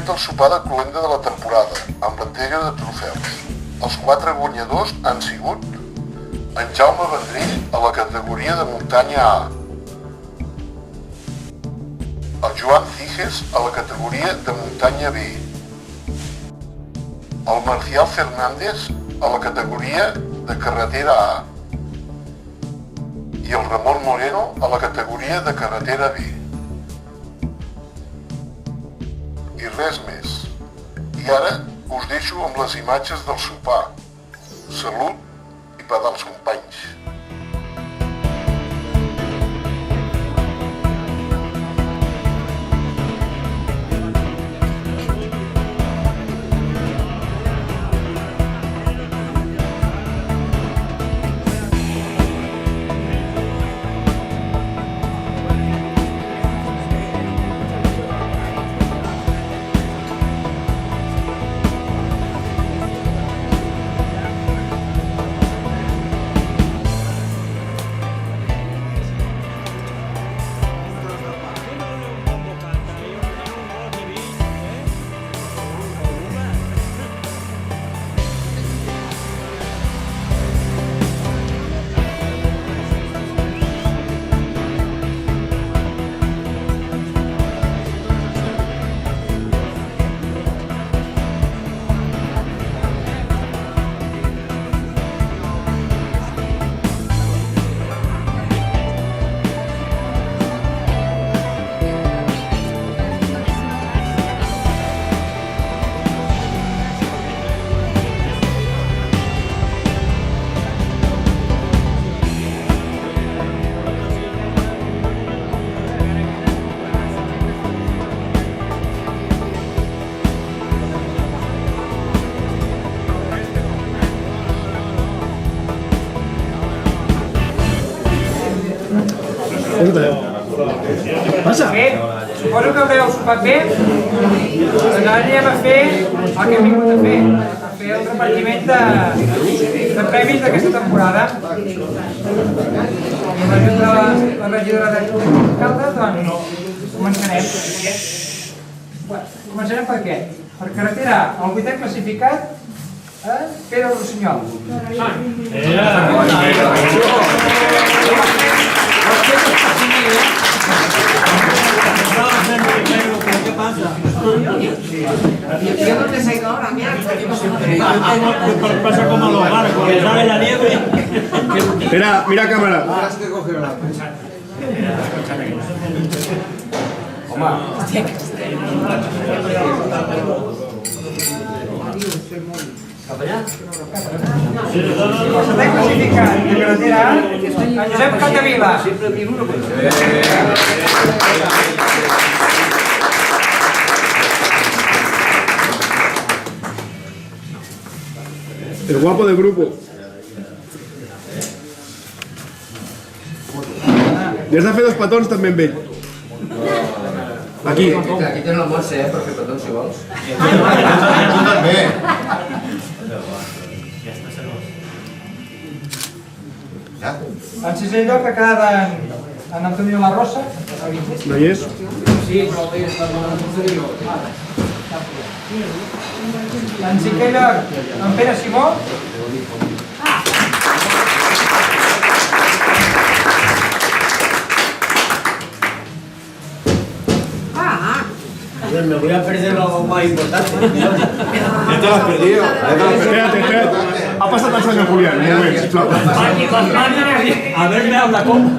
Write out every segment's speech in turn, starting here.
fet el sopar de colenda de la temporada, amb l'entrega de trofeus. Els 4 guanyadors han sigut en Jaume Vendrell a la categoria de muntanya A, el Joan Ciges a la categoria de muntanya B, el Marcial Fernández a la categoria de carretera A i el Ramon Moreno a la categoria de carretera B. I res més. I ara us deixo amb les imatges del sopar. Salut i pedals companys. Passa. Suposo que haureu sopat bé. Ara anem a fer el que hem vingut a fer el repartiment de premis d'aquesta temporada. Amb l'ajut de la regidora d'alcalde, doncs començarem. Començarem per què? Per carretera, el 8è classificat, Pere Rossinyol. ¿Qué pasa? ¿Yo dónde se ahora? Mira, Pasa como a los barcos, que sale la nieve. Mira cámara. El 7è classificat de carretera, en Josep Capdevila. El guapo del grupo. I has de fer 2 petons també amb ell. Aquí. Aquí tens el Montse, per fer petons si vols. Tu també. En 6è lloc ha quedat en Antonio La Rosa. No hi és? Sí, però el està en 5è lloc, en Pere Simó. Me voy a perder lo más importante. Ya te lo has perdido. Espérate. Ha passat el senyor Julián, un moment, sisplau. A ver, me habla cómo.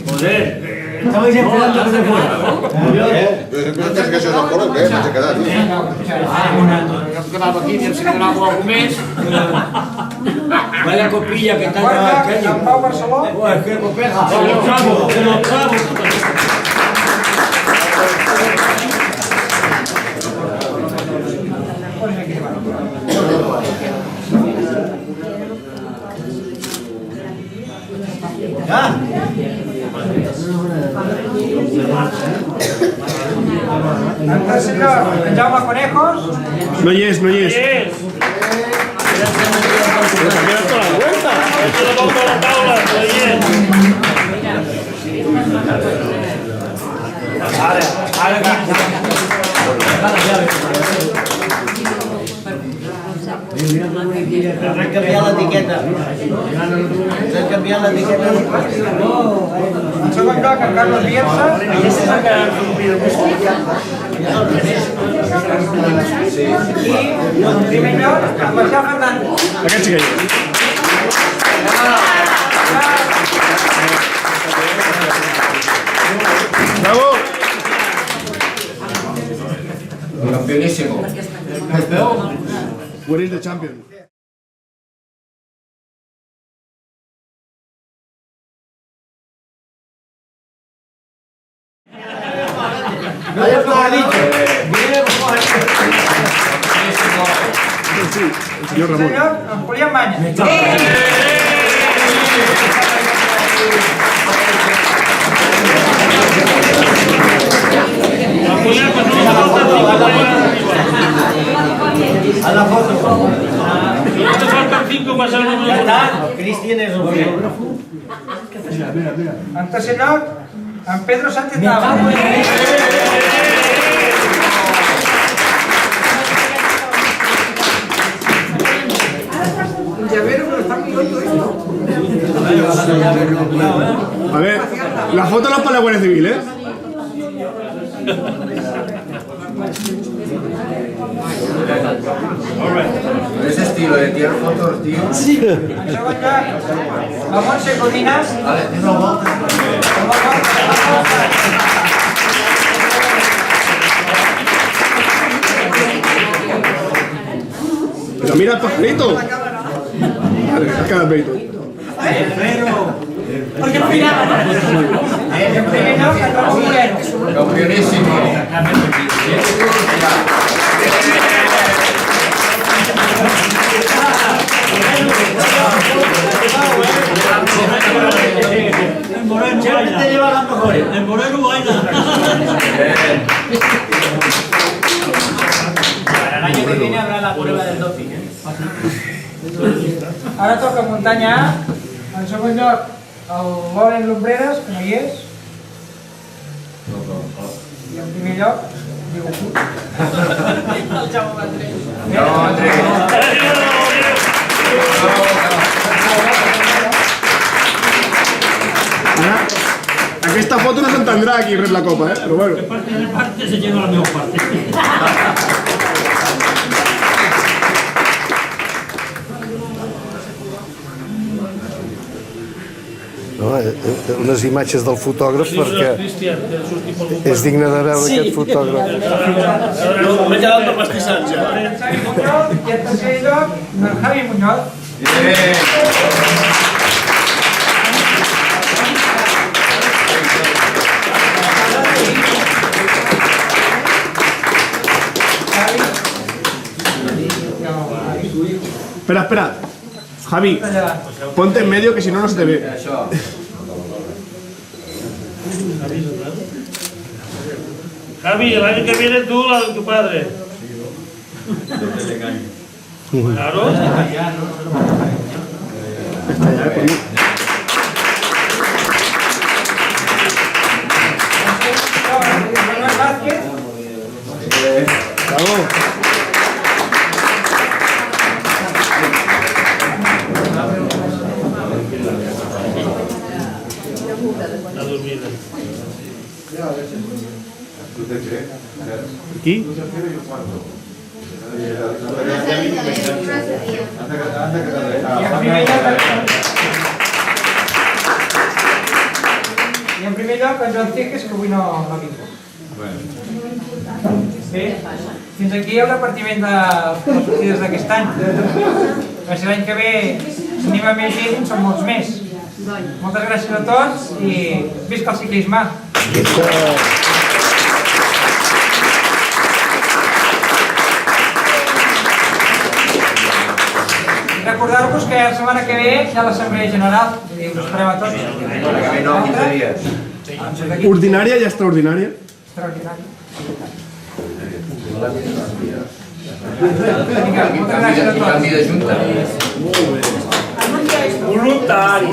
Joder. Estabais esperando que se fuera. Però sempre tens que això és el foro, què? M'haig de quedar, tio. Hem quedat aquí, hem si donat algú més. Vaya copilla que está Quart lloc, aquello. en Pau Barceló. Pues qué copeja. De los chavos. En tercer lloc, en Jaume Conejos. No hi és. Pero se queda toda la vuelta. Esto lo pongo a la tabla. Vale. Has canviat l'etiqueta. Has canviat l'etiqueta. En segon lloc, en Carlos Bielsa. I en primer lloc, en Marcial Fernández. Aquest sí que hi és. Bravo! Campionísimo. Where is the champion? Sí, el señor En Ramón. tercer lloc, en Julián Maña. A la foto. Te faltan 5 para ser el número Ja 1. està. Cristian és el fill. En tercer lloc, en Pedro Sánchez Nava. A ver, la foto no es para la Guardia Civil, ¿eh? Ese estilo de tirar fotos, tío. En segon lloc, la Montse Codines. Vale, tienes una volta. Pero mira el pajarito. Vale, ha quedado feito. En primer lloc, en Ramon Moreno. Campeonísimo. En Moreno siempre te lleva las mejores. En Moreno baila. Para el año que viene habrá la prueba del doping. Ara toca muntanya A. En segon lloc, el Loren Lumbreras, que no hi és. I en primer lloc, Diego Puig. No, Andrés. Ara, aquesta foto no s'entendrà aquí rep la copa, però bueno. Parte se lleva la mejor parte. No, unes imatges del fotògraf perquè és digne de veure aquest fotògraf. M'he quedat per pastissats ja. En Xavi Muñoz i en tercer lloc, en Javi Muñoz. Espera, espera. Javi, ponte en medio que si no, no se te ve. Això. Javi, el año que viene tú, tu padre. Claro. Manuel Vázquez. Bravo. La dormida. Aquí. I en primer lloc, en Joan Teques, que avui no ha vingut. Bé, fins aquí el repartiment de les partides d'aquest any. A si l'any que ve s'anima més gent, són molts més. Moltes gràcies a tots i visca el ciclisme! Recordar-vos que la setmana que ve hi ha l'Assemblea General i us esperem a tots. No, 15 dies. Ordinària i extraordinària. Extraordinari. Vinga, moltes gràcies a tots. Canvi de junta. Voluntari.